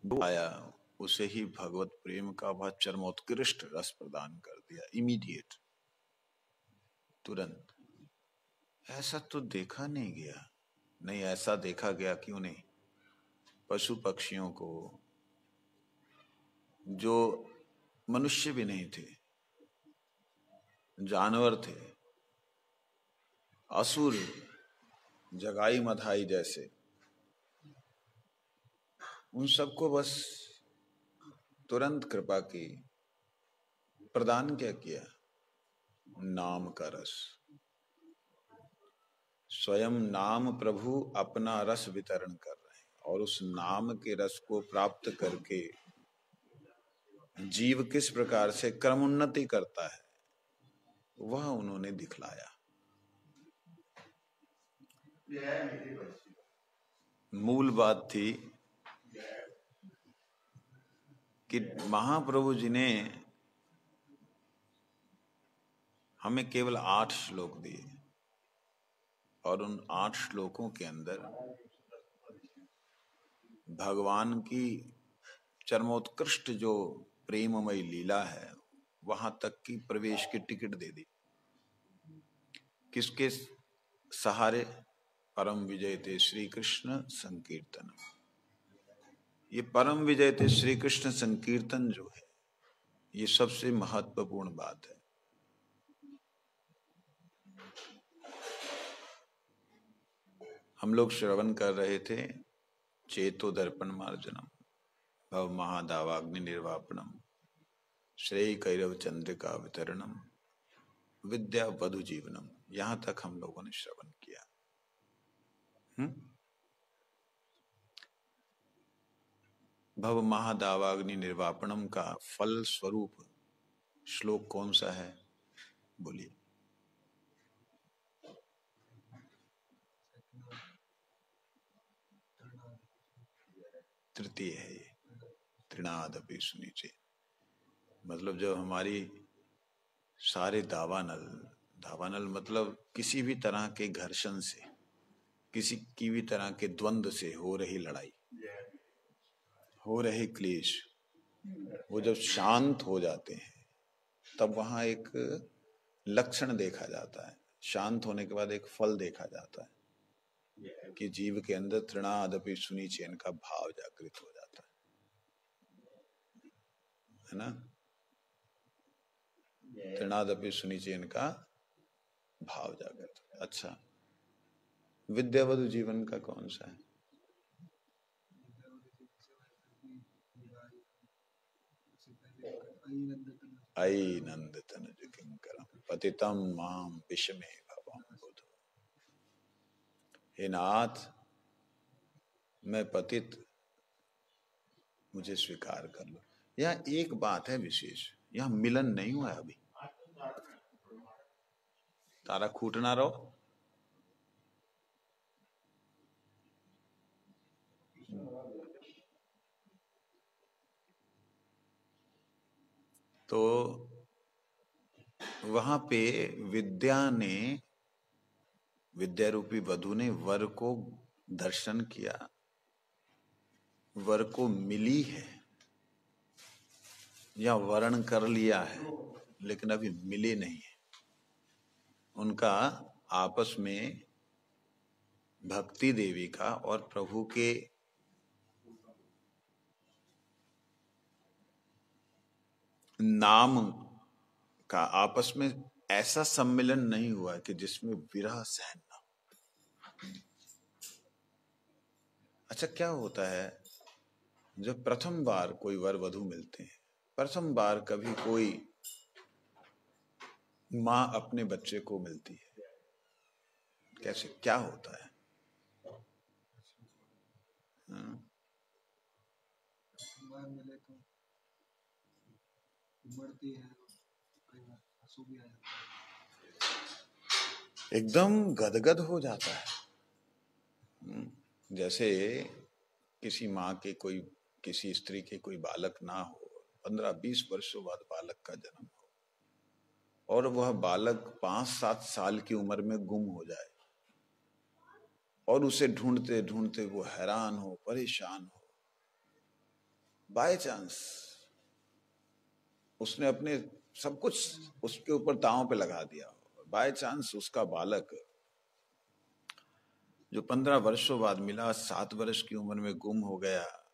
वो आया, उसे ही भगवत प्रेम का वह चरमोत्कृष्ट रस प्रदान कर दिया, इमीडिएट, तुरंत। ऐसा तो देखा नहीं गया। नहीं, ऐसा देखा गया क्यों नहीं? पशु पक्षियों को, जो मनुष्य भी नहीं थे, जानवर थे, असुर, जगाई मधाई जैसे, उन सबको बस तुरंत कृपा की, प्रदान क्या किया? नाम का रस। स्वयं नाम प्रभु अपना रस वितरण कर रहे हैं, और उस नाम के रस को प्राप्त करके जीव किस प्रकार से क्रमोन्नति करता है, वह उन्होंने दिखलाया। मूल बात थी कि महाप्रभु जी ने हमें केवल 8 श्लोक दिए, और उन 8 श्लोकों के अंदर भगवान की चरमोत्कृष्ट जो प्रेममयी लीला है, वहां तक की प्रवेश की टिकट दे दी। किसके सहारे? परम विजय थे श्री कृष्ण संकीर्तन। ये परम विजय थे श्री कृष्ण संकीर्तन जो है, ये सबसे महत्वपूर्ण बात है। हम लोग श्रवण कर रहे थे चेतो दर्पण मार्जनम भव महादावाग्नि निर्वापणम श्रेय कैरव चंद्रिका वितरणम विद्या वधु जीवनम। यहां तक हम लोगों ने श्रवण किया। भव महादावाग्नि निर्वापणम का फल स्वरूप श्लोक कौन सा है? बोलिए। तृतीय है ये, तृणादपि सुनीचे। मतलब जब हमारी सारे दावानल, दावानल मतलब किसी भी तरह के घर्षण से, किसी की भी तरह के द्वंद्व से हो रही लड़ाई, हो रहे क्लेश, वो जब शांत हो जाते हैं तब वहां एक लक्षण देखा जाता है। शांत होने के बाद एक फल देखा जाता है कि जीव के अंदर तृणादपि सुनीचेन का भाव जागृत हो जाता है ना? तृणादपि सुनीचेन का भाव जागृत। अच्छा, विद्यावधु जीवन का कौन सा है? अयि नंद तनुज किंकरम पतितम माम विषमे भवम बुध। हे नाथ, मैं पतित, मुझे स्वीकार कर लो। यहाँ एक बात है विशेष, यहाँ मिलन नहीं हुआ अभी। तारा खूट ना रहो। तो वहां पे विद्या रूपी वधु ने वर को दर्शन किया, वर को मिली है या वर्ण कर लिया है, लेकिन अभी मिले नहीं है। उनका आपस में भक्ति देवी का और प्रभु के नाम का आपस में ऐसा सम्मिलन नहीं हुआ कि जिसमें विरह सहन ना हो। अच्छा, क्या होता है जब प्रथम बार कोई वर वधु मिलते हैं, प्रथम बार कभी कोई माँ अपने बच्चे को मिलती है, कैसे क्या होता है? एकदम गदगद हो जाता है। जैसे किसी माँ के कोई, किसी स्त्री के कोई बालक ना हो, 15-20 वर्षों बाद बालक का जन्म हो, और वह बालक 5-7 साल की उम्र में गुम हो जाए, और उसे ढूंढते ढूंढते वो हैरान हो, परेशान हो, बाय चांस उसने अपने सब कुछ उसके ऊपर दांव पे लगा दिया, बाय चांस उसका बालक जो 15 वर्षों बाद मिला 7 वर्ष की उम्र में गुम हो गया,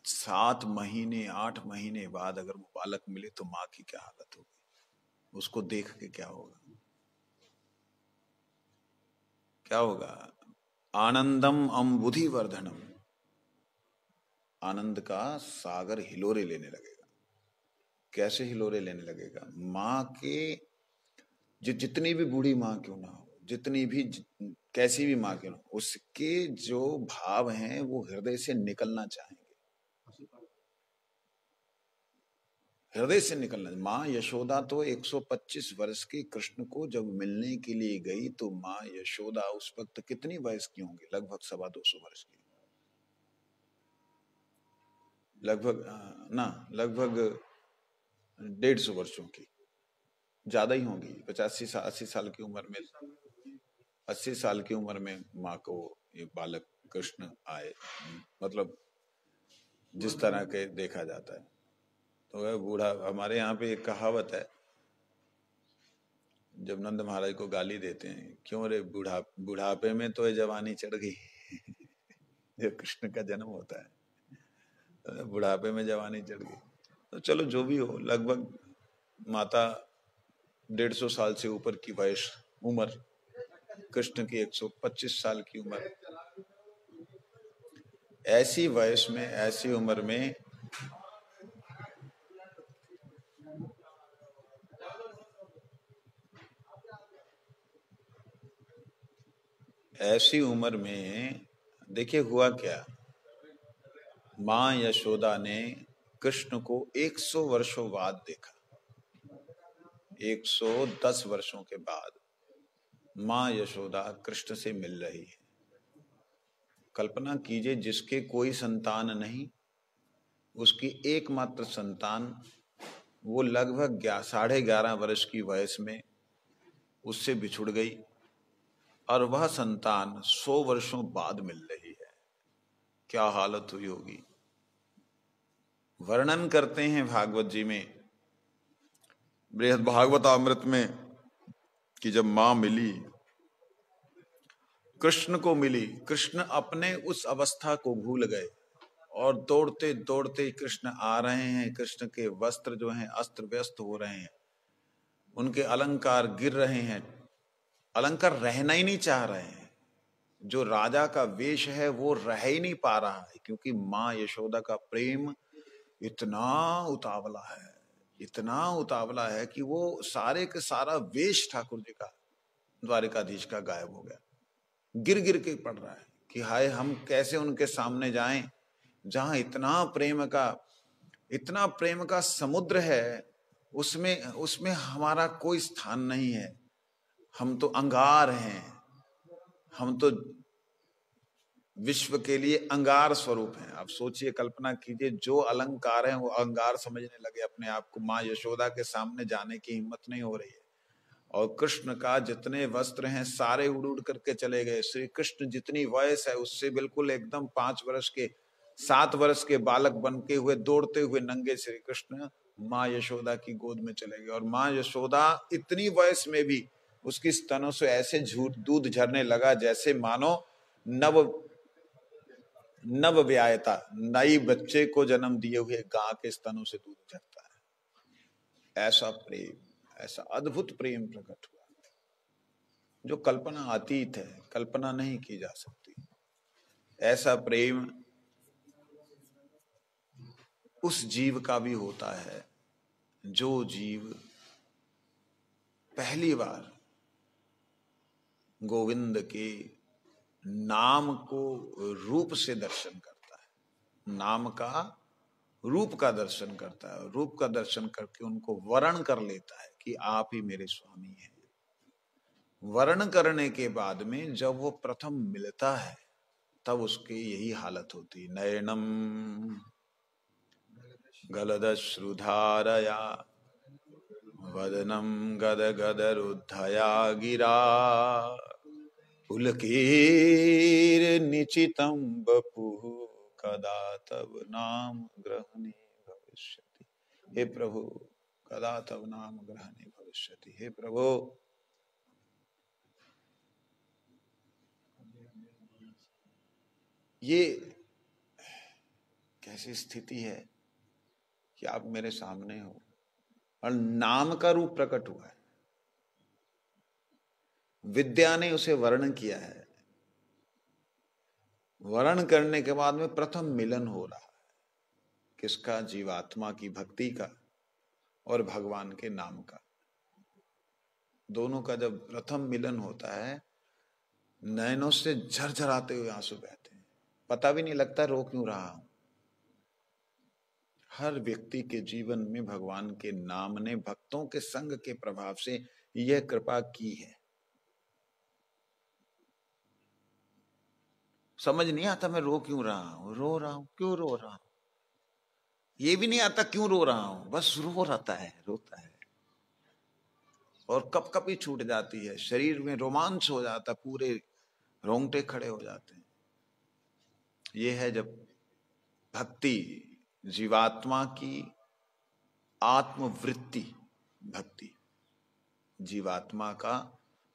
7 महीने 8 महीने बाद अगर वो बालक मिले तो माँ की क्या हालत होगी, उसको देख के क्या होगा, क्या होगा। आनंदम अम्बुधि वर्धनम, आनंद का सागर हिलोरे लेने लगेगा। कैसे हिलोरे लेने लगेगा? माँ के जितनी भी बूढ़ी माँ क्यों ना हो, जितनी भी कैसी भी माँ क्यों ना हो, उसके जो भाव हैं वो हृदय से निकलना चाहेंगे, हृदय से निकलना। माँ यशोदा तो 125 वर्ष के कृष्ण को जब मिलने के लिए गई तो माँ यशोदा उस वक्त कितनी वयस की होंगी? लगभग 225 वर्ष की, लगभग ना लगभग 150 वर्षों की, ज्यादा ही होंगी, 80 साल की उम्र में, 80 साल की उम्र में माँ को ये बालक कृष्ण आए। मतलब जिस तरह के देखा जाता है तो वह बूढ़ा, हमारे यहाँ पे एक कहावत है, जब नंद महाराज को गाली देते हैं, क्यों रे बुढ़ापे में तो ये जवानी चढ़ गई जब कृष्ण का जन्म होता है तो बुढ़ापे में जवानी चढ़ गई। तो चलो जो भी हो, लगभग माता 150 साल से ऊपर की वयस उम्र, कृष्ण की 125 साल की उम्र, ऐसी वयस में ऐसी उम्र में ऐसी उम्र में देखिए हुआ क्या, माँ यशोदा ने कृष्ण को 100 वर्षों बाद देखा, 110 वर्षों के बाद माँ यशोदा कृष्ण से मिल रही है। कल्पना कीजिए, जिसके कोई संतान नहीं, उसकी एकमात्र संतान वो लगभग 11.5 वर्ष की वयस में उससे बिछुड़ गई और वह संतान 100 वर्षों बाद मिल रही है। क्या हालत हुई होगी। वर्णन करते हैं भागवत जी में, बृहद भागवतामृत में, कि जब मां मिली, कृष्ण को मिली, कृष्ण अपने उस अवस्था को भूल गए और दौड़ते दौड़ते कृष्ण आ रहे हैं। कृष्ण के वस्त्र जो हैं अस्त्र व्यस्त हो रहे हैं, उनके अलंकार गिर रहे हैं, अलंकार रहना ही नहीं चाह रहे हैं, जो राजा का वेश है वो रह ही नहीं पा रहा है, क्योंकि माँ यशोदा का प्रेम इतना उतावला है, इतना उतावला है कि वो सारे का सारा वेश ठाकुर जी का, द्वारिकाधीश का गायब हो गया, गिर गिर के पड़ रहा है कि हाय हम कैसे उनके सामने जाएं जहां इतना प्रेम का समुद्र है, उसमें उसमें हमारा कोई स्थान नहीं है, हम तो अंगार हैं, हम तो विश्व के लिए अंगार स्वरूप हैं। आप सोचिए, कल्पना कीजिए, जो अलंकार हैं वो अंगार समझने लगे अपने आप को, माँ यशोदा के सामने जाने की हिम्मत नहीं हो रही है, और कृष्ण का जितने वस्त्र हैं सारे उड़ उड़ करके चले गए। श्री कृष्ण जितनी वयस है उससे बिल्कुल एकदम 5 वर्ष के 7 वर्ष के बालक बन के हुए दौड़ते हुए नंगे श्री कृष्ण माँ यशोदा की गोद में चले गए, और माँ यशोदा इतनी वयस में भी उसकी स्तनों से ऐसे दूध झरने लगा जैसे मानो नव ब्यायता नई बच्चे को जन्म दिए हुए गां के स्तनों से दूध झरता है। ऐसा प्रेम, ऐसा अद्भुत प्रेम प्रकट हुआ जो कल्पना अतीत है, कल्पना नहीं की जा सकती। ऐसा प्रेम उस जीव का भी होता है जो जीव पहली बार गोविंद के नाम को रूप से दर्शन करता है, नाम का रूप का दर्शन करता है, रूप का दर्शन करके उनको वर्ण कर लेता है कि आप ही मेरे स्वामी हैं। वर्ण करने के बाद में जब वो प्रथम मिलता है तब उसकी यही हालत होती, नयनम गलदश्रुधारया वदनम गद गदरुद्धया गिरा पुलकीर निचितम बपु कदा तब नाम ग्रहणे भविष्यति। हे प्रभु कदा तब नाम ग्रहणे भविष्यति। हे प्रभु ये कैसी स्थिति है कि आप मेरे सामने हो और नाम का रूप प्रकट हुआ है। विद्या ने उसे वर्ण किया है, वर्ण करने के बाद में प्रथम मिलन हो रहा है। किसका? जीवात्मा की भक्ति का और भगवान के नाम का। दोनों का जब प्रथम मिलन होता है, नयनों से झरझराते हुए आंसू बहते हैं, पता भी नहीं लगता रो क्यों रहा हूं। हर व्यक्ति के जीवन में भगवान के नाम ने भक्तों के संग के प्रभाव से यह कृपा की है। समझ नहीं आता मैं रो क्यों रहा हूं, रो रहा हूं, क्यों रो रहा हूं, ये भी नहीं आता क्यों रो रहा हूं, बस रो रहता है, रोता है। और कब कभी छूट जाती है, शरीर में रोमांच हो जाता, पूरे रोंगटे खड़े हो जाते हैं। ये है जब भक्ति, जीवात्मा की आत्मवृत्ति भक्ति, जीवात्मा का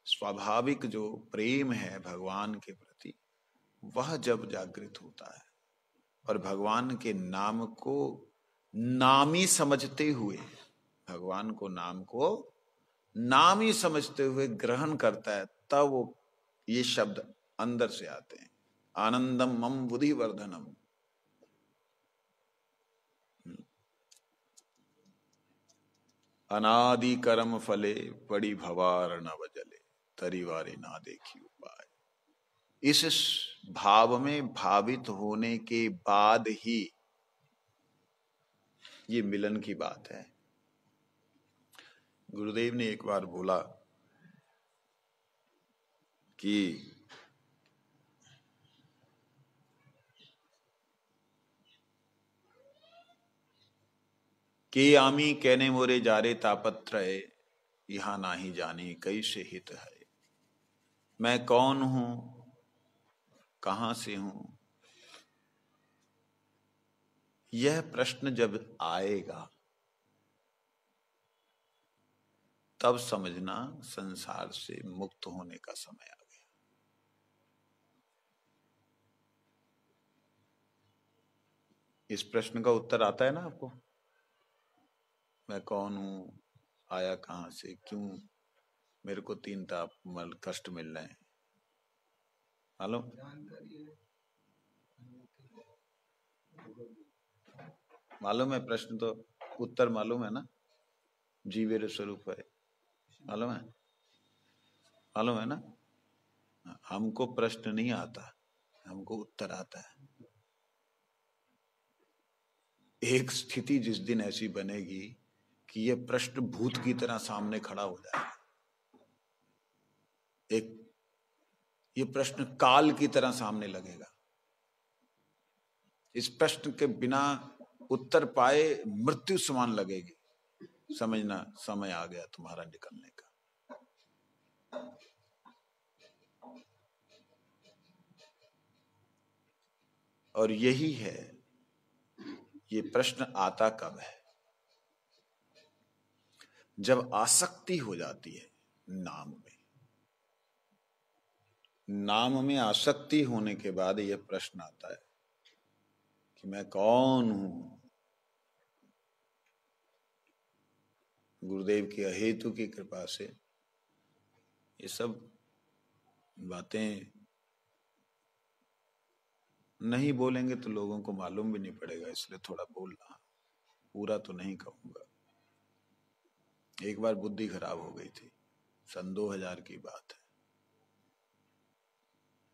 स्वाभाविक जो प्रेम है भगवान के प्रति, वह जब जागृत होता है और भगवान के नाम को नामी समझते हुए, भगवान को नाम को नामी समझते हुए ग्रहण करता है, तब वो ये शब्द अंदर से आते हैं, आनंदम मम बुद्धि वर्धनम। अनादि कर्म फले पड़ी भवार नव जले, तरीवारे ना देखी उपाय। इस भाव में भावित होने के बाद ही ये मिलन की बात है। गुरुदेव ने एक बार बोला कि आमी कहने मोरे जारे तापत्र है, यहां नाही जानी कैसे हित है। मैं कौन हूं, कहां से हूं, यह प्रश्न जब आएगा तब समझना संसार से मुक्त होने का समय आ गया। इस प्रश्न का उत्तर आता है ना आपको? मैं कौन हूं, आया कहां से, क्यों मेरे को तीन ताप कष्ट मिल रहे हैं, मालूम? मालूम है प्रश्न, तो उत्तर मालूम है ना? जीवेर स्वरूप है, मालूम है? मालूम है ना? हमको प्रश्न नहीं आता, हमको उत्तर आता है। एक स्थिति जिस दिन ऐसी बनेगी कि यह प्रश्न भूत की तरह सामने खड़ा हो जाएगा, एक ये प्रश्न काल की तरह सामने लगेगा। इस प्रश्न के बिना उत्तर पाए मृत्यु समान लगेगी। समझना समय आ गया तुम्हारा निकलने का। और यही है, ये प्रश्न आता कब है? जब आसक्ति हो जाती है नाम में। नाम में आसक्ति होने के बाद यह प्रश्न आता है कि मैं कौन हूं। गुरुदेव की अहेतु की कृपा से ये सब बातें नहीं बोलेंगे तो लोगों को मालूम भी नहीं पड़ेगा, इसलिए थोड़ा बोल रहा, पूरा तो नहीं कहूंगा। एक बार बुद्धि खराब हो गई थी, सन 2000 की बात है।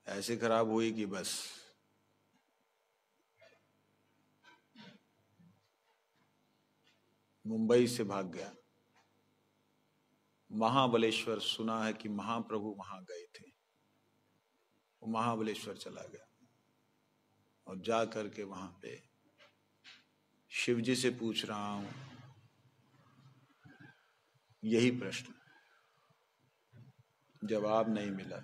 ऐसे खराब हुई कि बस मुंबई से भाग गया। महाबलेश्वर, सुना है कि महाप्रभु वहां गए थे, वो महाबलेश्वर चला गया और जा करके वहां पे शिव जी से पूछ रहा हूं यही प्रश्न, जवाब नहीं मिला।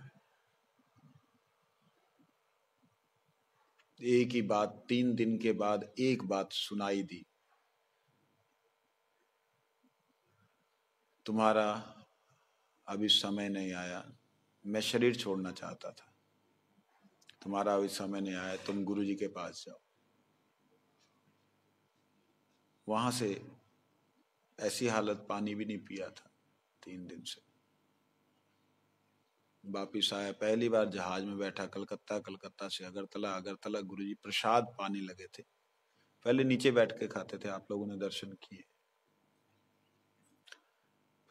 एक ही बात 3 दिन के बाद एक बात सुनाई दी, तुम्हारा अभी समय नहीं आया, मैं शरीर छोड़ना चाहता था, तुम्हारा अभी समय नहीं आया, तुम गुरुजी के पास जाओ। वहां से ऐसी हालत, पानी भी नहीं पिया था 3 दिन से। वापिस आया, पहली बार जहाज में बैठा, कलकत्ता, कलकत्ता से अगरतला, अगरतला गुरुजी प्रसाद पाने लगे थे। पहले नीचे बैठ के खाते थे, आप लोगों ने दर्शन किए।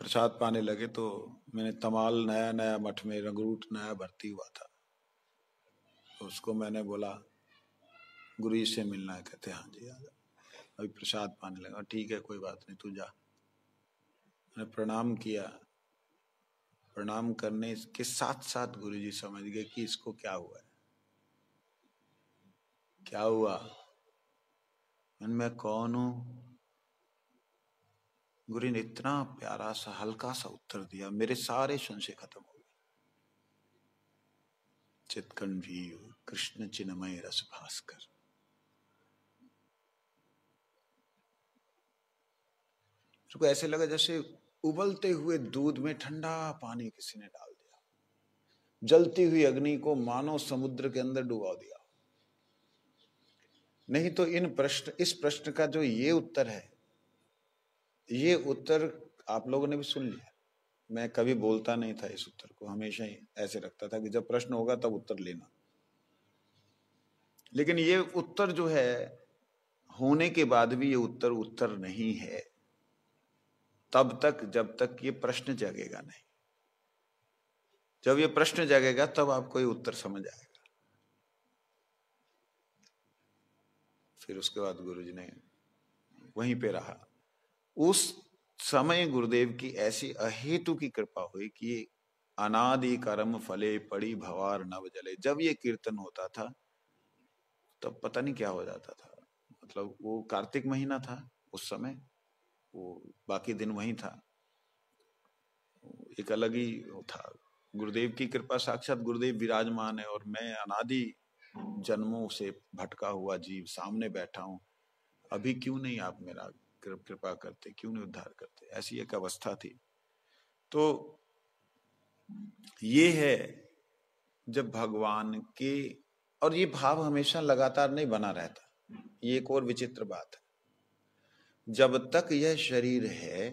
प्रसाद पाने लगे तो मैंने तमाल नया नया मठ में रंगरूट नया भर्ती हुआ था, तो उसको मैंने बोला गुरुजी से मिलना है। कहते हाँ जी आ जा, अभी प्रसाद पाने लगा। ठीक है कोई बात नहीं, तू जा। मैंने प्रणाम किया। प्रणाम करने के साथ साथ गुरुजी समझ गए कि इसको क्या हुआ है। क्या हुआ? मैं कौन हूं? गुरु ने इतना प्यारा सा हल्का सा उत्तर दिया, मेरे सारे संशय खत्म हो गए। चित्कंवीर कृष्ण चिन्मय रस भास्कर। उसको ऐसे लगा जैसे उबलते हुए दूध में ठंडा पानी किसी ने डाल दिया, जलती हुई अग्नि को मानो समुद्र के अंदर डुबा दिया। नहीं तो इस प्रश्न का जो ये उत्तर है, ये उत्तर आप लोगों ने भी सुन लिया। मैं कभी बोलता नहीं था इस उत्तर को, हमेशा ही ऐसे रखता था कि जब प्रश्न होगा तब उत्तर लेना। लेकिन ये उत्तर जो है, होने के बाद भी ये उत्तर नहीं है तब तक जब तक ये प्रश्न जगेगा नहीं। जब ये प्रश्न जगेगा तब आपको ये उत्तर समझ आएगा। फिर उसके बाद गुरुजी ने वहीं पे रहा। उस समय गुरुदेव की ऐसी अहेतु की कृपा हुई कि अनादि कर्म फले पड़ी भवार नव जले। जब ये कीर्तन होता था तब पता नहीं क्या हो जाता था। मतलब वो कार्तिक महीना था उस समय, वो बाकी दिन वहीं था, एक अलग ही था। गुरुदेव की कृपा, साक्षात गुरुदेव विराजमान है और मैं अनादि जन्मों से भटका हुआ जीव सामने बैठा हूं। अभी क्यों नहीं आप मेरा कृपा करते, क्यों नहीं उद्धार करते? ऐसी एक अवस्था थी। तो ये है जब भगवान के, और ये भाव हमेशा लगातार नहीं बना रहता। ये एक और विचित्र बात है। जब तक यह शरीर है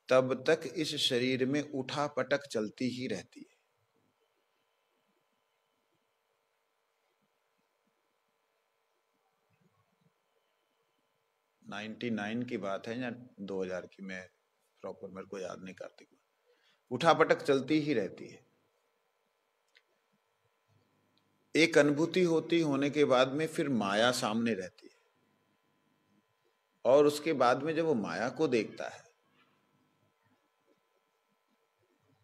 तब तक इस शरीर में उठा पटक चलती ही रहती है। '99 की बात है या 2000 की, मैं प्रॉपर मेरे को याद नहीं। कार्तिक में उठा पटक चलती ही रहती है। एक अनुभूति होती होने के बाद में फिर माया सामने रहती है, और उसके बाद में जब वो माया को देखता है,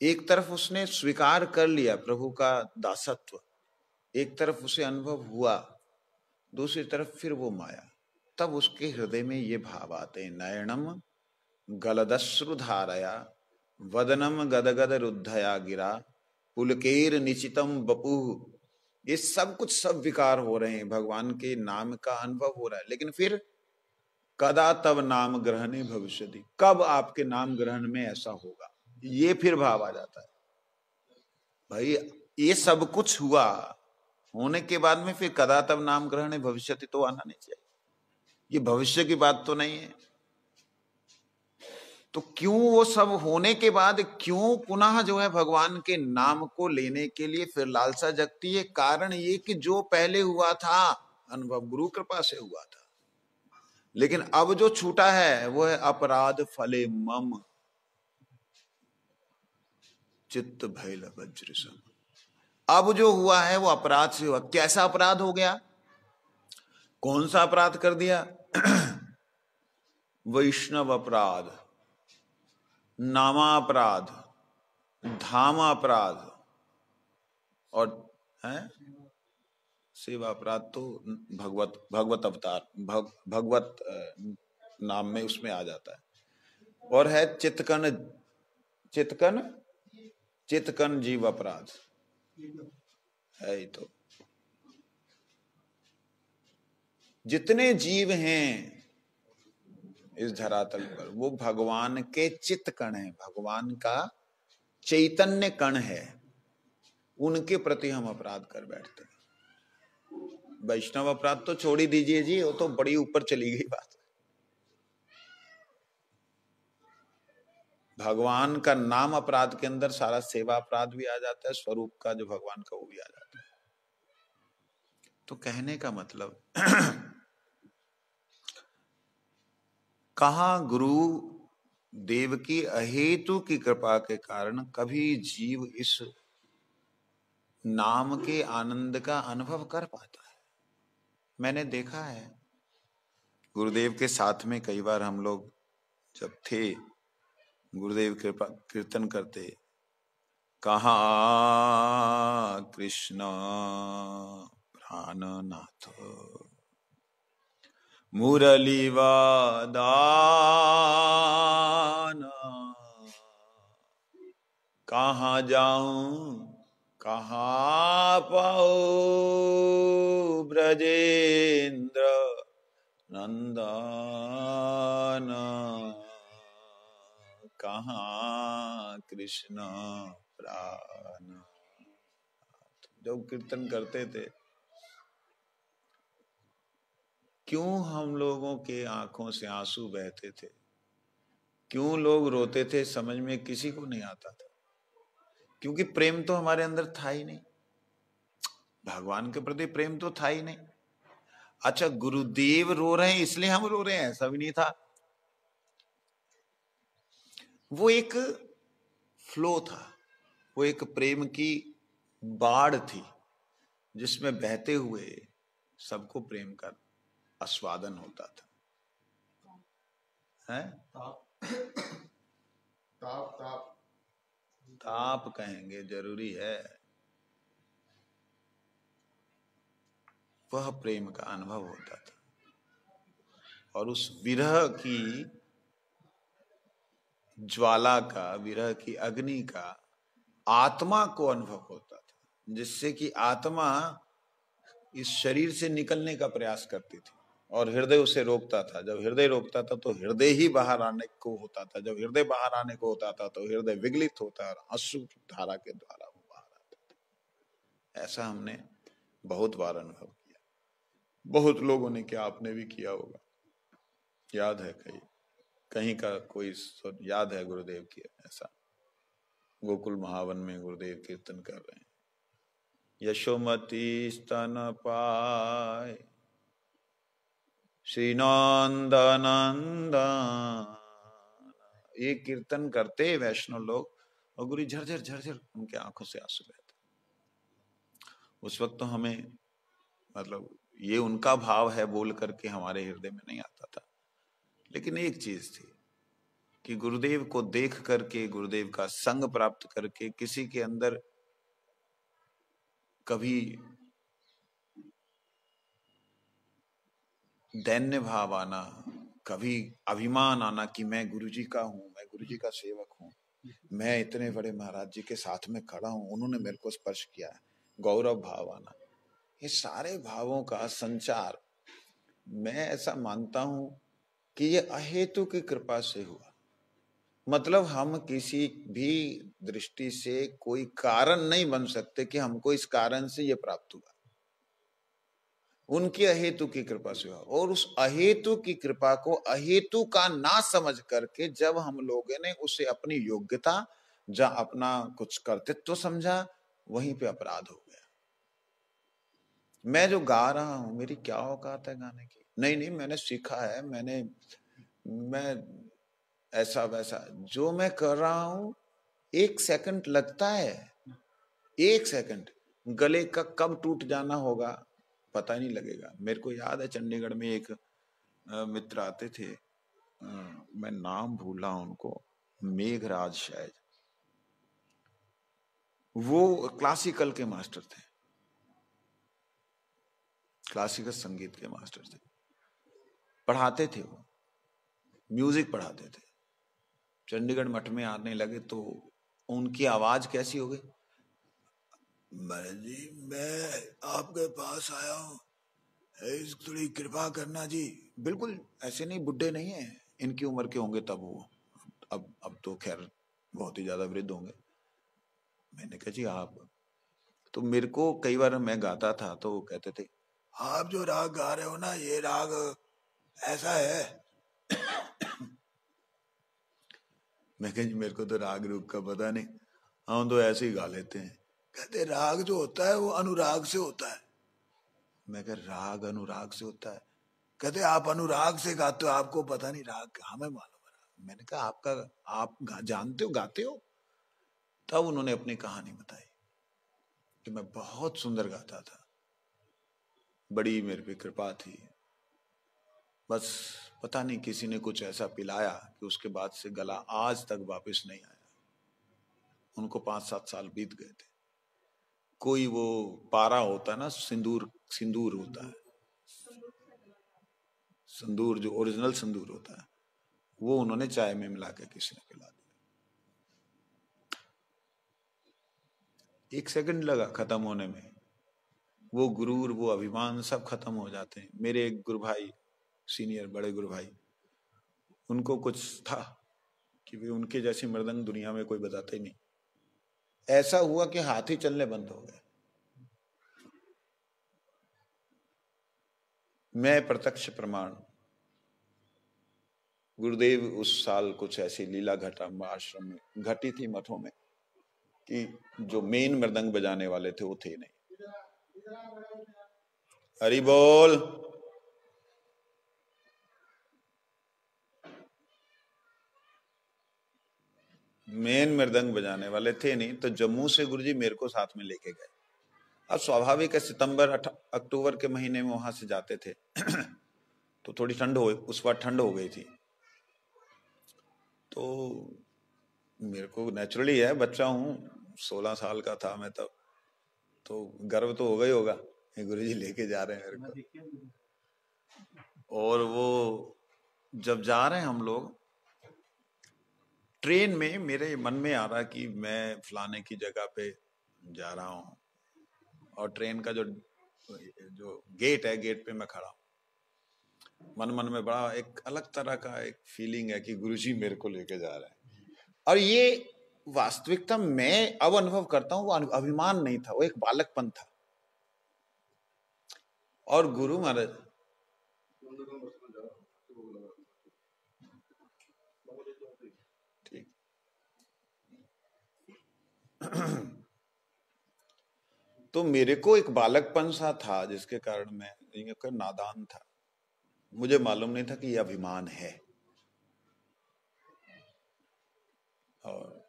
एक तरफ उसने स्वीकार कर लिया प्रभु का दासत्व, एक तरफ उसे अनुभव हुआ, दूसरी तरफ फिर वो माया। तब उसके हृदय में ये भाव आते हैं, नयनम गलदश्रु धारया वदनम गदगद रुद्धया गिरा पुलकेर निचितम बपुः। ये सब कुछ सब विकार हो रहे हैं, भगवान के नाम का अनुभव हो रहा है। लेकिन फिर कदा तब नाम ग्रहणे भविष्यति, कब आपके नाम ग्रहण में ऐसा होगा, ये फिर भाव आ जाता है। भाई ये सब कुछ हुआ, होने के बाद में फिर कदा तब नाम ग्रहणे भविष्यति तो आना नहीं चाहिए। ये भविष्य की बात तो नहीं है। तो क्यों वो सब होने के बाद क्यों पुनः जो है भगवान के नाम को लेने के लिए फिर लालसा जगती है? कारण ये कि जो पहले हुआ था अनुभव गुरु कृपा से हुआ था, लेकिन अब जो छूटा है वो है अपराध फले मम चित्त भैल वज्र सम। अब जो हुआ है वो अपराध से हुआ। कैसा अपराध हो गया? कौन सा अपराध कर दिया? वैष्णव अपराध, नामापराध, धामापराध और है सेवा अपराध। तो भगवत अवतार भगवत नाम में उसमें आ जाता है। और है चितकन जीव अपराध है ही। तो जितने जीव हैं इस धरातल पर वो भगवान के चित्त कण हैं, भगवान का चैतन्य कण है। उनके प्रति हम अपराध कर बैठते हैं। वैष्णव अपराध तो छोड़ ही दीजिए जी, वो तो बड़ी ऊपर चली गई बात। भगवान का नाम अपराध के अंदर सारा सेवा अपराध भी आ जाता है, स्वरूप का जो भगवान का वो भी आ जाता है। तो कहने का मतलब कहा गुरु देव की अहेतु की कृपा के कारण कभी जीव इस नाम के आनंद का अनुभव कर पाता है। मैंने देखा है गुरुदेव के साथ में कई बार हम लोग जब थे, गुरुदेव कृपा कीर्तन करते, कहा कृष्ण प्राणनाथ मुरली वादन कहाँ जाऊं कहाँ पाऊं ब्रजेंद्र नंदन कहाँ कृष्ण प्राण। जब कीर्तन करते थे क्यों हम लोगों के आंखों से आंसू बहते थे, क्यों लोग रोते थे, समझ में किसी को नहीं आता था। क्योंकि प्रेम तो हमारे अंदर था ही नहीं, भगवान के प्रति प्रेम तो था ही नहीं। अच्छा गुरुदेव रो रहे हैं इसलिए हम रो रहे हैं, ऐसा भी नहीं था। वो एक फ्लो था, वो एक प्रेम की बाढ़ थी जिसमें बहते हुए सबको प्रेम का आस्वादन होता था। है ताप ताप ताप कहेंगे, जरूरी है। वह प्रेम का अनुभव होता था और उस विरह की ज्वाला का, विरह की अग्नि का आत्मा को अनुभव होता था, जिससे कि आत्मा इस शरीर से निकलने का प्रयास करती थी और हृदय उसे रोकता था। जब हृदय रोकता था तो हृदय ही बाहर आने को होता था, जब हृदय बाहर आने को होता था तो हृदय विगलित होता और अश्रु धारा के द्वारा वो बाहर आता था। ऐसा हमने बहुत बार अनुभव किया, बहुत लोगों ने किया, आपने भी किया होगा। याद है कहीं का कोई याद है गुरुदेव की ऐसा, गोकुल महावन में गुरुदेव कीर्तन कर रहे हैं, यशोमती स्तन पाए श्री नंदनंदन, ये कीर्तन करते वैष्णव लोग और गुरु झरझर झरझर उनके आंखों से आंसू बहते। उस वक्त तो हमें मतलब ये उनका भाव है बोल करके हमारे हृदय में नहीं आता था, लेकिन एक चीज थी कि गुरुदेव को देख करके, गुरुदेव का संग प्राप्त करके किसी के अंदर कभी दैन्य भाव आना, कभी अभिमान आना कि मैं गुरुजी का हूं, मैं गुरुजी का सेवक हूं, मैं इतने बड़े महाराज जी के साथ में खड़ा हूं, उन्होंने मेरे को स्पर्श किया है, गौरव भाव आना, ये सारे भावों का संचार मैं ऐसा मानता हूं कि ये अहेतु की कृपा से हुआ। मतलब हम किसी भी दृष्टि से कोई कारण नहीं बन सकते कि हमको इस कारण से ये प्राप्त हुआ, उनकी अहेतु की कृपा से हुआ। और उस अहेतु की कृपा को अहेतु का ना समझ करके जब हम लोगों ने उसे अपनी योग्यता, जहां अपना कुछ कर्तृत्व समझा, वहीं पे अपराध हो गया। मैं जो गा रहा हूं मेरी क्या औकात है गाने की? नहीं, मैंने सीखा है, मैं ऐसा वैसा, जो मैं कर रहा हूं 1 सेकंड लगता है, 1 सेकंड, गले का कब टूट जाना होगा पता नहीं लगेगा। मेरे को याद है चंडीगढ़ में एक मित्र आते थे, मैं नाम भूला उनको, मेघराज शायद, वो क्लासिकल के मास्टर थे, क्लासिकल संगीत के मास्टर थे, पढ़ाते थे, वो म्यूजिक पढ़ाते थे। चंडीगढ़ मठ में आने लगे तो उनकी आवाज कैसी हो गई, महाराज जी मैं आपके पास आया हूं, थोड़ी कृपा करना जी। बिल्कुल ऐसे नहीं, बुढ़े नहीं है, इनकी उम्र के होंगे तब वो, अब तो खैर बहुत ही ज्यादा वृद्ध होंगे। मैंने कहा जी आप, तो मेरे को कई बार मैं गाता था तो वो कहते थे आप जो राग गा रहे हो ना ये राग ऐसा है। मैं कहा जी मेरे को तो राग रूप का पता नहीं, हम तो ऐसे ही गा लेते हैं। कहते राग जो होता है वो अनुराग से होता है। मैं कहा राग अनुराग से होता है? कहते आप अनुराग से गाते हो, आपको पता नहीं राग, हमें मालूम है। मैंने कहा आपका, आप जानते हो, गाते हो? तब उन्होंने अपनी कहानी बताई कि मैं बहुत सुंदर गाता था, बड़ी मेरे पे कृपा थी, बस पता नहीं किसी ने कुछ ऐसा पिलाया कि उसके बाद से गला आज तक वापस नहीं आया। उनको 5-7 साल बीत गए थे। कोई वो पारा होता है ना, सिंदूर, सिंदूर होता है, सिंदूर जो ओरिजिनल सिंदूर होता है, वो उन्होंने चाय में मिला के किसी ने पिला दिया। 1 सेकंड लगा खत्म होने में। वो गुरूर, वो अभिमान सब खत्म हो जाते हैं। मेरे एक गुरु भाई, सीनियर बड़े गुरु भाई, उनको कुछ था कि वे उनके जैसी मृदंग दुनिया में कोई बजाता ही नहीं। ऐसा हुआ कि हाथ ही चलने बंद हो गए। मैं प्रत्यक्ष प्रमाण, गुरुदेव उस साल कुछ ऐसी लीला घटा आश्रम में घटी थी, मठों में, कि जो मेन मृदंग बजाने वाले थे वो थे नहीं। हरि बोल। मेन मृदंग बजाने वाले थे नहीं, तो जम्मू से गुरुजी मेरे को साथ में लेके गए। अब स्वाभाविक है, सितंबर अक्टूबर के महीने में वहां से जाते थे तो थोड़ी ठंड हो, उस बार ठंड हो गई थी। तो मेरे को नेचुरली है, बच्चा हूँ, 16 साल का था मैं तब, तो गर्व तो होगा ही होगा, गुरुजी लेके जा रहे हैं मेरे को। और वो जब जा रहे हैं हम लोग ट्रेन में, मेरे मन में आ रहा कि मैं फलाने की जगह पे जा रहा हूँ, और ट्रेन का जो गेट है, गेट पे मैं खड़ा हूँ। मन में बड़ा एक अलग तरह का एक फीलिंग है कि गुरुजी मेरे को लेके जा रहे हैं। और ये वास्तविकता मैं अब अनुभव करता हूँ, वो अभिमान नहीं था, वो एक बालकपन था। और गुरु महाराज, ठीक तो मेरे को एक बालकपन सा था जिसके कारण मैं नादान था, मुझे मालूम नहीं था कि ये अभिमान है। और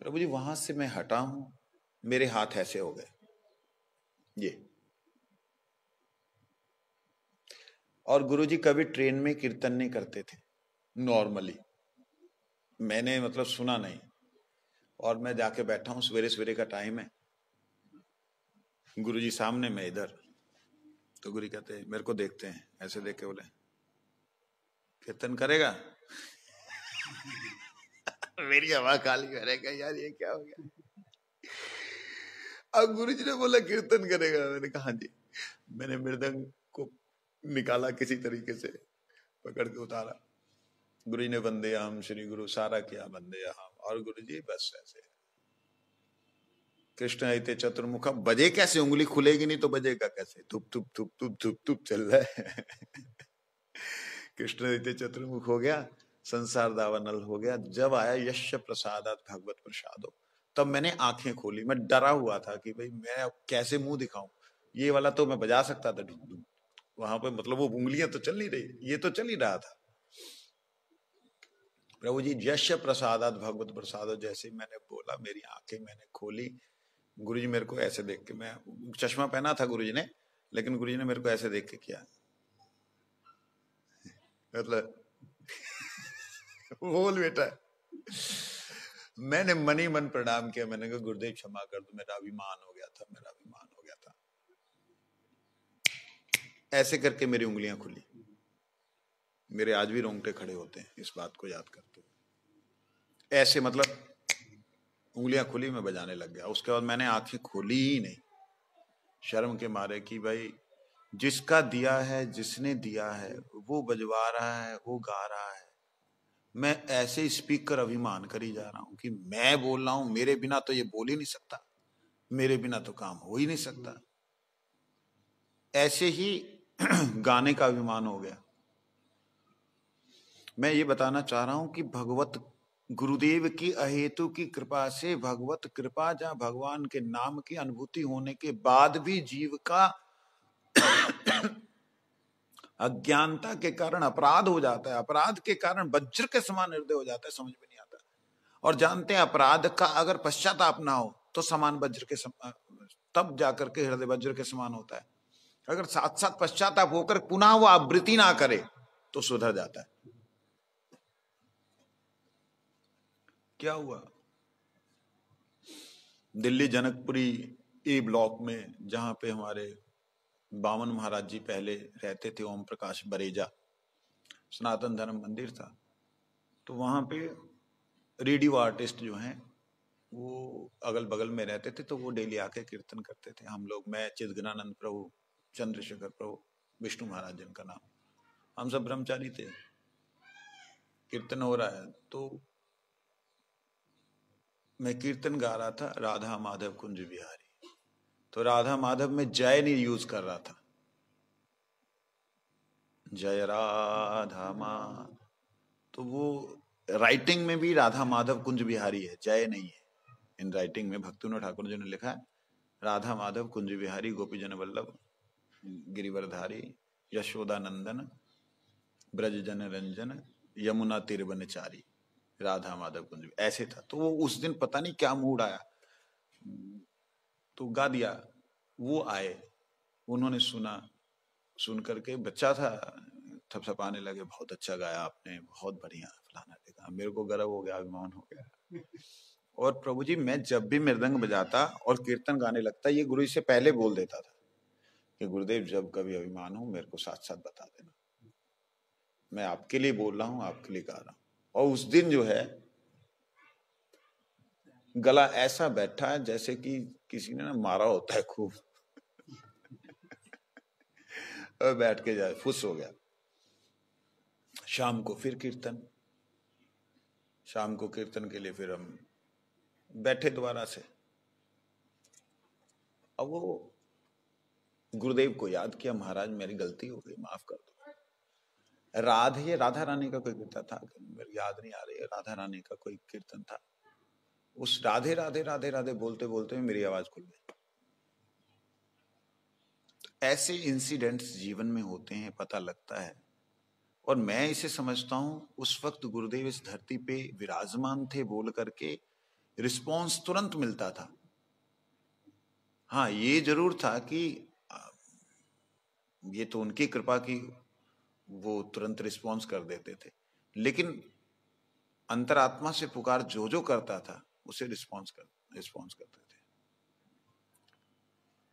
प्रभु जी वहां से मैं हटा हूं, मेरे हाथ ऐसे हो गए ये। और गुरुजी कभी ट्रेन में कीर्तन नहीं करते थे नॉर्मली, मैंने मतलब सुना नहीं। और मैं जाके बैठा हूं, सवेरे सवेरे का टाइम है, गुरुजी सामने, मैं इधर। तो गुरु कहते हैं, मेरे को देखते हैं, ऐसे देख के बोले कीर्तन करेगा? मेरी हवा खाली करेगा यार, ये क्या हो गया? अब गुरुजी ने बोला कीर्तन करेगा, मैंने कहा हाँ जी। मैंने मृदंग को निकाला, किसी तरीके से पकड़ के उतारा। गुरु जी ने वंदे हम श्री गुरु सारा किया, वंदे हम, और गुरु जी बस ऐसे कृष्ण इते चतुर्मुखा, बजे कैसे? उंगली खुलेगी नहीं तो बजेगा कैसे? तुप तुप तुप तुप तुप तुप चल रहा है। कृष्ण इते चतुर्मुख हो गया, संसार दावानल हो गया। जब आया यश प्रसादात भगवत प्रसादो, तब मैंने आंखें खोली। मैं डरा हुआ था कि भाई मैं कैसे मुंह दिखाऊं। ये वाला तो मैं बजा सकता था ढुक ढुक, वहां पे मतलब वो उंगलियां तो चल नहीं रही, ये तो चल ही रहा था। प्रभु जी यश प्रसादात भगवत प्रसादो, जैसे मैंने बोला मेरी आंखें मैंने खोली, गुरुजी मेरे को ऐसे देख के, मैं चश्मा पहना था गुरुजी ने, लेकिन गुरुजी ने मेरे को ऐसे देख के किया, मतलब बोल बेटा। मैंने मन ही मन प्रणाम किया, मैंने कहा गुरुदेव क्षमा कर दो, मेरा अभिमान हो गया था, मेरा अभिमान हो गया था। ऐसे करके मेरी उंगलियां खुली। मेरे आज भी रोंगटे खड़े होते हैं इस बात को याद करते हुए। ऐसे मतलब उंगलियां खुली, मैं बजाने लग गया। उसके बाद मैंने आंखें खोली ही नहीं, शर्म के मारे कि भाई जिसका दिया है, जिसने दिया है, वो बजवा रहा है, वो गा रहा है। मैं ऐसे स्पीकर अभिमान करी जा रहा हूं कि मैं बोल रहा हूं, मेरे बिना तो ये बोल ही नहीं सकता, मेरे बिना तो काम हो ही नहीं सकता। ऐसे ही गाने का अभिमान हो गया। मैं ये बताना चाह रहा हूं कि भगवत गुरुदेव की अहेतु की कृपा से, भगवत कृपा जहां भगवान के नाम की अनुभूति होने के बाद भी जीव का अज्ञानता के कारण अपराध हो जाता है, अपराध के कारण वज्र के समान हृदय हो जाता है, समझ में नहीं आता। और जानते हैं अपराध का अगर पश्चाताप ना हो तो समान वज्र के तब जाकर के हृदय वज्र के समान होता है। अगर साथ साथ पश्चाताप होकर पुनः वो आवृत्ति ना करे तो सुधर जाता है। क्या हुआ? दिल्ली जनकपुरी ए ब्लॉक में, जहां पे हमारे बामन महाराज जी पहले रहते थे, ओम प्रकाश बरेजा, सनातन धर्म मंदिर था, तो वहां पे रेडियो आर्टिस्ट जो हैं वो अगल बगल में रहते थे, तो वो डेली आके कीर्तन करते थे। हम लोग, मैं, चिदगनानंद प्रभु, चंद्रशेखर प्रभु, विष्णु महाराज जिनका नाम, हम सब ब्रह्मचारी थे। कीर्तन हो रहा है तो मैं कीर्तन गा रहा था, राधा माधव कुंज बिहारी। तो राधा माधव में जय नहीं यूज कर रहा था, जय राधा माधव, तो वो राइटिंग में भी राधा माधव कुंज बिहारी है, जय नहीं है। इन राइटिंग में भक्तिविनोद ठाकुर जी ने लिखा है, राधा माधव कुंज बिहारी, गोपी जन वल्लभ गिरिवरधारी, यशोदा नंदन, ब्रज जन रंजन, यमुना तिरवनचारी, राधा माधव कुंज, ऐसे था। तो वो उस दिन पता नहीं क्या मूड आया तो गा दिया। वो आए, उन्होंने सुना, सुन करके, बच्चा था, थपथपाने लगे, बहुत अच्छा गाया आपने, बहुत बढ़िया, फलाना देखा। मेरे को गर्व हो गया, अभिमान हो गया। और प्रभु जी, मैं जब भी मृदंग बजाता और कीर्तन गाने लगता, ये गुरु जी से पहले बोल देता था कि गुरुदेव जब कभी अभिमान हो मेरे को साथ साथ बता देना, मैं आपके लिए बोल रहा हूँ, आपके लिए गा रहा हूँ। और उस दिन जो है गला ऐसा बैठा है जैसे कि किसी ने ना मारा होता है खूब। और बैठ के जाए, फुस हो गया। शाम को फिर कीर्तन, शाम को कीर्तन के लिए फिर हम बैठे दोबारा से। अब वो गुरुदेव को याद किया, महाराज मेरी गलती हो गई, माफ कर दो। राधे, राधा रानी का कोई कीर्तन था, मेरी याद नहीं आ रही है, राधा रानी का कोई कीर्तन था। उस राधे राधे राधे राधे बोलते बोलते मेरी आवाज खुल गई। ऐसे इंसिडेंट्स जीवन में होते हैं, पता लगता है। और मैं इसे समझता हूं, उस वक्त गुरुदेव इस धरती पे विराजमान थे बोल करके रिस्पॉन्स तुरंत मिलता था। हाँ, ये जरूर था कि ये तो उनकी कृपा की, वो तुरंत रिस्पॉन्स कर देते थे, लेकिन अंतरात्मा से पुकार जो जो करता था उसे रिस्पॉन्स करते थे।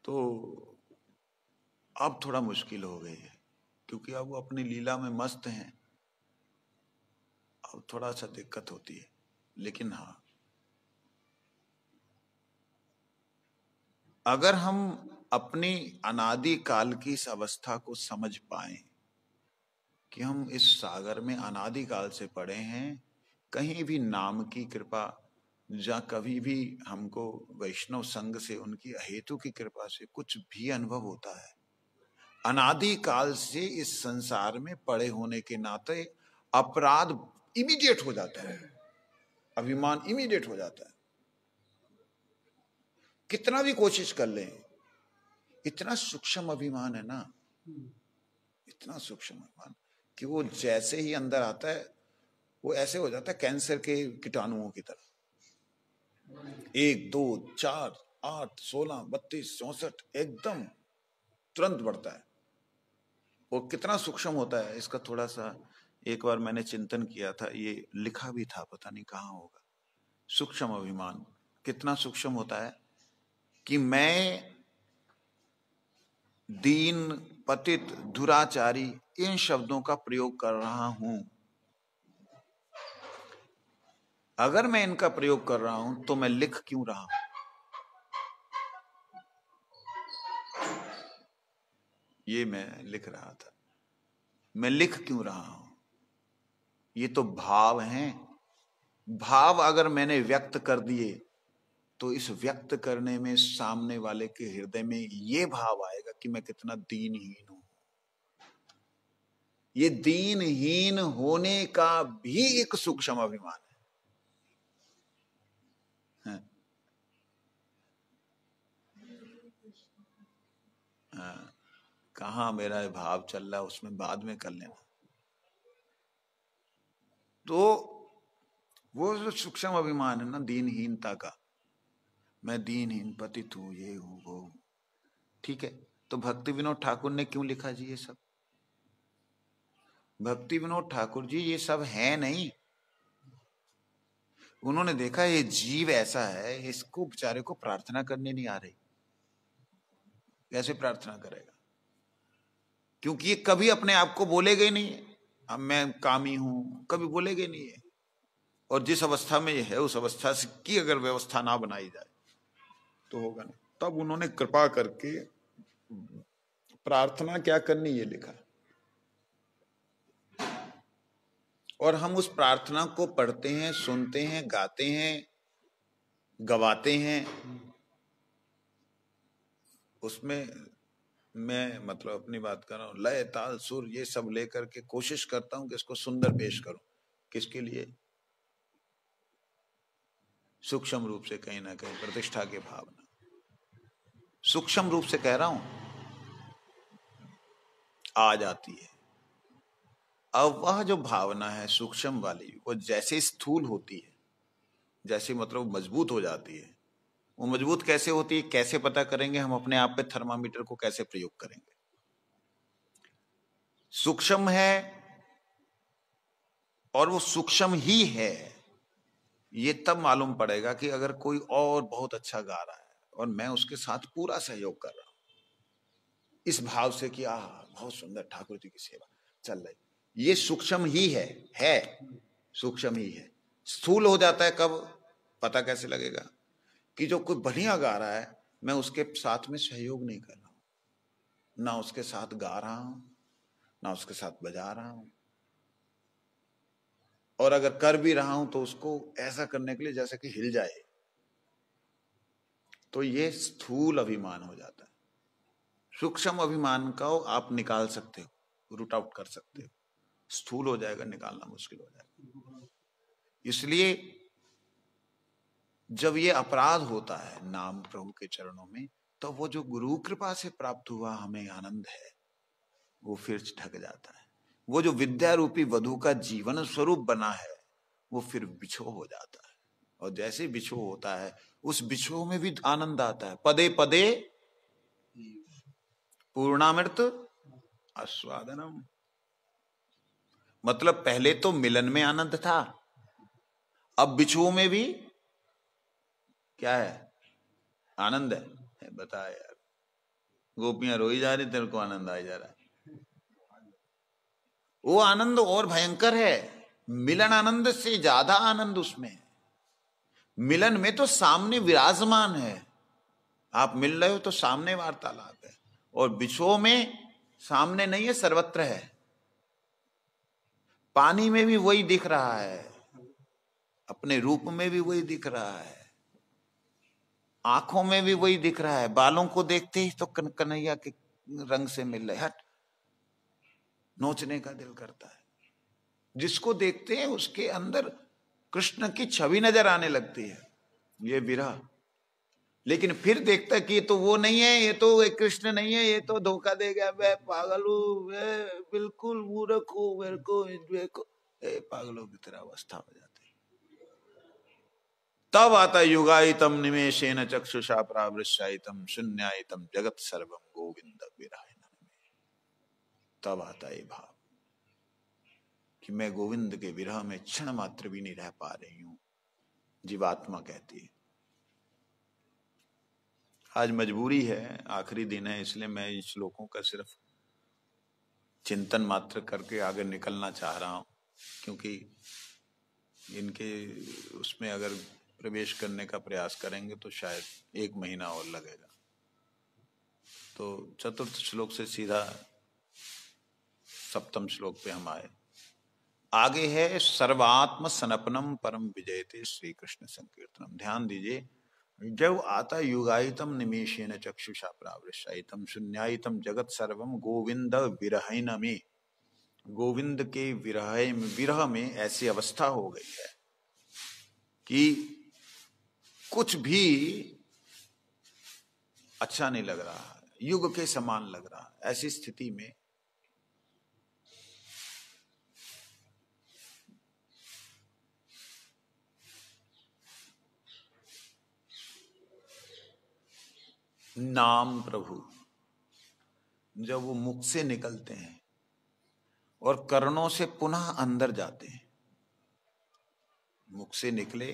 तो अब थोड़ा मुश्किल हो गई है, क्योंकि अब वो अपनी लीला में मस्त हैं, अब थोड़ा सा दिक्कत होती है। लेकिन हाँ, अगर हम अपनी अनादि काल की इस अवस्था को समझ पाए कि हम इस सागर में अनादि काल से पड़े हैं, कहीं भी नाम की कृपा या कभी भी हमको वैष्णव संघ से, उनकी अहेतु की कृपा से कुछ भी अनुभव होता है, अनादि काल से इस संसार में पड़े होने के नाते अपराध इमीडिएट हो जाता है, अभिमान इमीडिएट हो जाता है। कितना भी कोशिश कर लें, इतना सूक्ष्म अभिमान है ना, इतना सूक्ष्म अभिमान कि वो जैसे ही अंदर आता है वो ऐसे हो जाता है कैंसर के कीटाणुओं की तरह। 1 2 4 8 16 32 64 एकदम तुरंत बढ़ता है। वो कितना सूक्ष्म होता है, इसका थोड़ा सा एक बार मैंने चिंतन किया था, ये लिखा भी था, पता नहीं कहाँ होगा। सूक्ष्म अभिमान कितना सूक्ष्म होता है कि मैं दीन, पतित, दुराचारी, इन शब्दों का प्रयोग कर रहा हूं। अगर मैं इनका प्रयोग कर रहा हूं तो मैं लिख क्यों रहा हूं? ये मैं लिख रहा था। मैं लिख क्यों रहा हूं? ये तो भाव हैं। भाव अगर मैंने व्यक्त कर दिए तो इस व्यक्त करने में सामने वाले के हृदय में ये भाव आएगा कि मैं कितना दीनहीन हूं। ये दीनहीन होने का भी एक सूक्ष्म अभिमान है। हाँ, कहाँ मेरा भाव चल रहा है उसमें बाद में कर लेना। तो वो जो सूक्ष्म अभिमान है ना दीनहीनता का, मैं दीनहीन पतित हूं, ये हूं वो हूं। ठीक है, तो भक्ति विनोद ठाकुर ने क्यों लिखा जी ये सब? भक्ति विनोद ठाकुर जी ये सब है नहीं। उन्होंने देखा ये जीव ऐसा है, इसको बेचारे को प्रार्थना करने नहीं आ रही। कैसे प्रार्थना करेगा? क्योंकि ये कभी अपने आप को बोलेगा ही नहीं, अब मैं कामी हूं, कभी बोलेगा ही नहीं है। और जिस अवस्था में ये है उस अवस्था से की अगर व्यवस्था ना बनाई जाए तो होगा नहीं। तब उन्होंने कृपा करके प्रार्थना क्या करनी ये लिखा। और हम उस प्रार्थना को पढ़ते हैं, सुनते हैं, गाते हैं, गवाते हैं। उसमें मैं मतलब अपनी बात कर रहा हूँ, लय ताल सुर ये सब लेकर के कोशिश करता हूं कि इसको सुंदर पेश करूं। किसके लिए? सूक्ष्म रूप से कहीं ना कहीं प्रतिष्ठा की भावना, सूक्ष्म रूप से कह रहा हूं, आ जाती है। अब वह जो भावना है सूक्ष्म वाली, वो जैसे स्थूल होती है, जैसे मतलब मजबूत हो जाती है। वो मजबूत कैसे होती है, कैसे पता करेंगे? हम अपने आप पे थर्मामीटर को कैसे प्रयोग करेंगे? सूक्ष्म है और वो सूक्ष्म ही है, ये तब मालूम पड़ेगा कि अगर कोई और बहुत अच्छा गा रहा है और मैं उसके साथ पूरा सहयोग कर रहा हूं इस भाव से कि आह बहुत सुंदर ठाकुर जी की सेवा चल रही, ये सूक्ष्म ही है सूक्ष्म ही है। स्थूल हो जाता है कब? पता कैसे लगेगा? कि जो कोई बढ़िया गा रहा है मैं उसके साथ में सहयोग नहीं कर रहा हूं, ना उसके साथ गा रहा हूं, ना उसके साथ बजा रहा हूं, और अगर कर भी रहा हूं तो उसको ऐसा करने के लिए जैसे कि हिल जाए, तो ये स्थूल अभिमान हो जाता है। सूक्ष्म अभिमान को आप निकाल सकते हो, रूट आउट कर सकते हो। स्थूल हो जाएगा, निकालना मुश्किल हो जाएगा। इसलिए जब ये अपराध होता है नाम प्रभु के चरणों में, तो वो जो गुरु कृपा से प्राप्त हुआ हमें आनंद है वो फिर ढक जाता है। वो जो विद्या रूपी वधु का जीवन स्वरूप बना है वो फिर बिछो हो जाता है। और जैसे बिछो होता है उस बिछो में भी आनंद आता है। पदे पदे पूर्णामृत आस्वादनम। मतलब पहले तो मिलन में आनंद था, अब बिछुओं में भी क्या है? आनंद है। बता यार, गोपियां रोई जा रही, तेरे को आनंद आ जा रहा है। वो आनंद और भयंकर है, मिलन आनंद से ज्यादा आनंद उसमें है। मिलन में तो सामने विराजमान है, आप मिल रहे हो तो सामने वार्तालाप है, और बिछुओं में सामने नहीं है, सर्वत्र है। पानी में भी वही दिख रहा है, अपने रूप में भी वही दिख रहा है, आंखों में भी वही दिख रहा है। बालों को देखते ही तो कन्हैया के रंग से मिल रहे, हट नोचने का दिल करता है। जिसको देखते हैं उसके अंदर कृष्ण की छवि नजर आने लगती है, ये विरह। लेकिन फिर देखता कि ये तो वो नहीं है, ये तो एक कृष्ण नहीं है, ये तो धोखा दे गया, मैं पागल हूं, मैं बिल्कुल मूर्ख हूं, मेरे को पागलों की तरह अवस्था हो जाती है। तब आता युगायतम निमेषेन चक्षुषा प्रावृश्यायतम शून्यायतम जगत सर्वम गोविंद विराय। तब आता है भाव कि मैं गोविंद के विरह में क्षण मात्र भी नहीं रह पा रही हूं। जीवात्मा कहती है आज मजबूरी है, आखिरी दिन है, इसलिए मैं इन श्लोकों का सिर्फ चिंतन मात्र करके आगे निकलना चाह रहा हूं, क्योंकि इनके उसमें अगर प्रवेश करने का प्रयास करेंगे तो शायद 1 महीना और लगेगा। तो चतुर्थ श्लोक से सीधा सप्तम श्लोक पे हम आए। आगे है सर्वात्म सनपनम परम विजयते श्री कृष्ण संकीर्तनम। ध्यान दीजिए, जब आता युगायतम निमेषेन चक्षुषा प्रावृषायितम शून्यायितम जगत सर्वम गोविंद विरहैन में। गोविंद के विरह में ऐसी अवस्था हो गई है कि कुछ भी अच्छा नहीं लग रहा, युग के समान लग रहा। ऐसी स्थिति में नाम प्रभु जब वो मुख से निकलते हैं और कर्णों से पुनः अंदर जाते हैं, मुख से निकले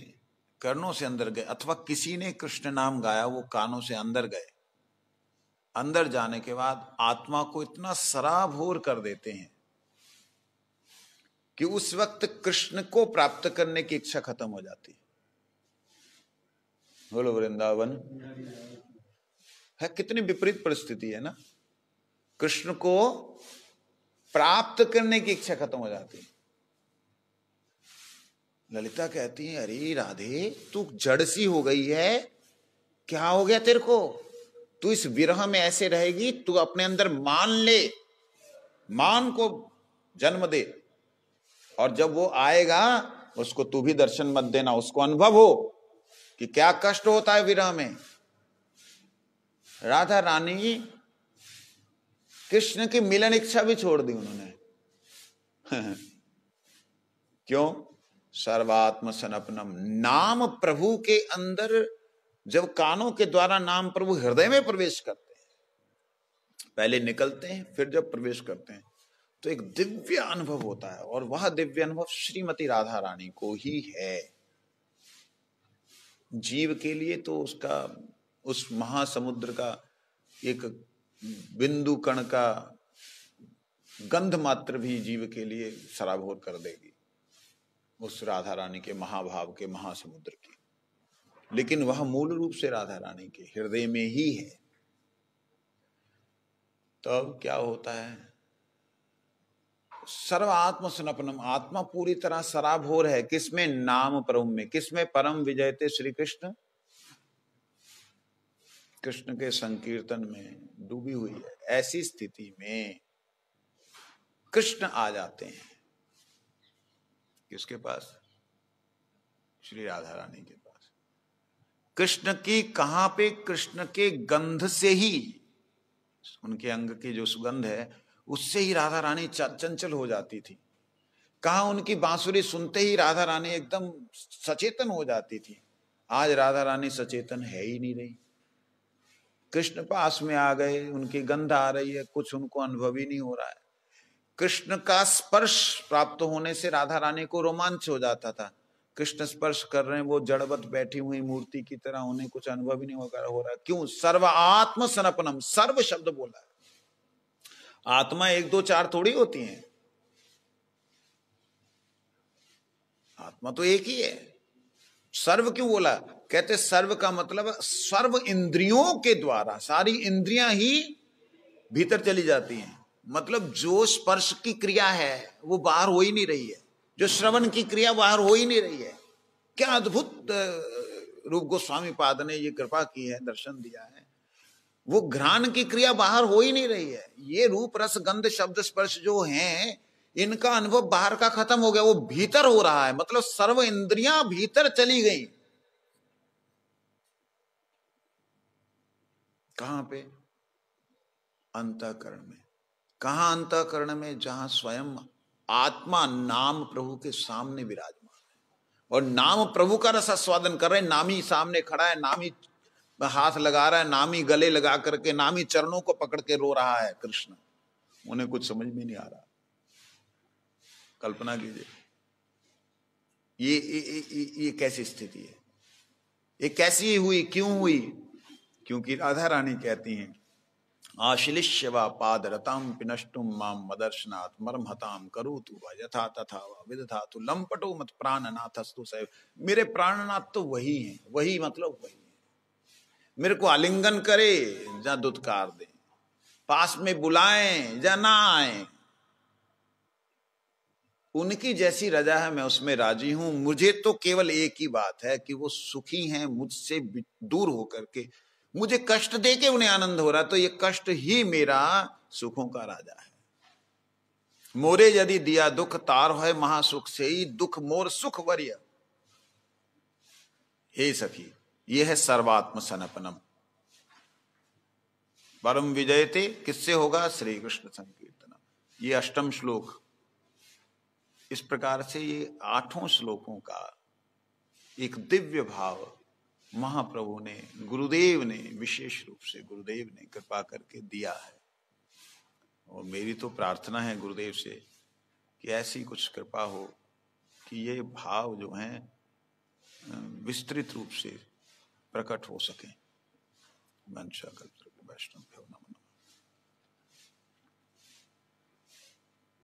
कर्णों से अंदर गए, अथवा किसी ने कृष्ण नाम गाया वो कानों से अंदर गए, अंदर जाने के बाद आत्मा को इतना सराबोर कर देते हैं कि उस वक्त कृष्ण को प्राप्त करने की इच्छा खत्म हो जाती है। बोलो वृंदावन है। कितनी विपरीत परिस्थिति है ना, कृष्ण को प्राप्त करने की इच्छा खत्म हो जाती है। ललिता कहती है, अरे राधे तू जड़ सी हो गई है, क्या हो गया तेरे को? तू इस विरह में ऐसे रहेगी, तू अपने अंदर मान ले, मान को जन्म दे, और जब वो आएगा उसको तू भी दर्शन मत देना, उसको अनुभव हो कि क्या कष्ट होता है विरह में। राधा रानी कृष्ण की मिलन इच्छा भी छोड़ दी उन्होंने। क्यों? सर्वात्म सनपनम, नाम प्रभु के अंदर जब कानों के द्वारा नाम प्रभु हृदय में प्रवेश करते हैं, पहले निकलते हैं फिर जब प्रवेश करते हैं तो एक दिव्य अनुभव होता है, और वह दिव्य अनुभव श्रीमती राधा रानी को ही है। जीव के लिए तो उसका, उस महासमुद्र का एक बिंदु कण का गंध मात्र भी जीव के लिए सराबोर कर देगी, उस राधा रानी के महाभाव के महासमुद्र की। लेकिन वह मूल रूप से राधा रानी के हृदय में ही है। तब क्या होता है? सर्व आत्म सनपनम, आत्मा पूरी तरह सराबोर है। किसमें? नाम प्रभु में। किसमें? परम विजयते श्री कृष्ण, कृष्ण के संकीर्तन में डूबी हुई है। ऐसी स्थिति में कृष्ण आ जाते हैं। किसके पास? श्री राधा रानी के पास। कृष्ण की कहां पे? कृष्ण के गंध से ही, उनके अंग की जो सुगंध है उससे ही राधा रानी चंचल हो जाती थी। कहा उनकी बांसुरी सुनते ही राधा रानी एकदम सचेतन हो जाती थी। आज राधा रानी सचेतन है ही नहीं रही। कृष्ण पास में आ गए, उनकी गंध आ रही है, कुछ उनको अनुभव ही नहीं हो रहा है। कृष्ण का स्पर्श प्राप्त होने से राधा रानी को रोमांच हो जाता था। कृष्ण स्पर्श कर रहे हैं, वो जड़वत बैठी हुई मूर्ति की तरह, उन्हें कुछ अनुभव ही नहीं हो रहा। क्यों? सर्व आत्म सनपनम, सर्व शब्द बोला है। आत्मा एक दो चार थोड़ी होती हैं, आत्मा तो एक ही है। सर्व क्यों बोला? कहते सर्व का मतलब सर्व इंद्रियों के द्वारा, सारी इंद्रियां ही भीतर चली जाती हैं। मतलब जो स्पर्श की क्रिया है वो बाहर हो ही नहीं रही है, जो श्रवण की क्रिया बाहर हो ही नहीं रही है। क्या अद्भुत रूप गोस्वामी पाद ने ये कृपा की है, दर्शन दिया है। वो घ्राण की क्रिया बाहर हो ही नहीं रही है। ये रूप रस गंध शब्द स्पर्श जो हैं, इनका अनुभव बाहर का खत्म हो गया, वो भीतर हो रहा है। मतलब सर्व इंद्रियां भीतर चली गई। कहां पे? अंतःकरण में। कहां? अंतःकरण में, जहां स्वयं आत्मा नाम प्रभु के सामने विराजमान है और नाम प्रभु का रस आस्वादन कर रहे हैं। नामी सामने खड़ा है, नामी हाथ लगा रहा है, नामी गले लगा करके, नामी चरणों को पकड़ के रो रहा है कृष्ण। उन्हें कुछ समझ में नहीं आ रहा। कल्पना कीजिए, ये कैसी स्थिति है? ये कैसी हुई? क्यों हुई? क्योंकि राधा रानी कहती हैं, आश्लिष्यवा पादरताम पिनष्टुम माम मदर्शनात् मर्महताम करोतु यथा तथा विदधातु लंपटो मत प्राणनाथस्तु सैव। मेरे प्राणनाथ तो वही हैं, वही मतलब वही है। मेरे को आलिंगन करे या दुत्कार दे, पास में बुलाएं या ना आए, उनकी जैसी रजा है मैं उसमें राजी हूं। मुझे तो केवल एक ही बात है कि वो सुखी हैं मुझसे दूर होकर के, मुझे कष्ट दे के उन्हें आनंद हो रहा, तो ये कष्ट ही मेरा सुखों का राजा है। मोरे यदि दिया दुख तार है महासुख से ही, दुख मोर सुख वरिय। हे सखी, ये है सर्वात्म सनपनम। परम विजयते किससे होगा? श्री कृष्ण संकीर्तनम। ये अष्टम श्लोक। इस प्रकार से ये 8 श्लोकों का एक दिव्य भाव महाप्रभु ने, गुरुदेव ने, विशेष रूप से गुरुदेव ने कृपा करके दिया है। और मेरी तो प्रार्थना है गुरुदेव से कि ऐसी कुछ कृपा हो कि ये भाव जो हैं विस्तृत रूप से प्रकट हो सके। वैष्णव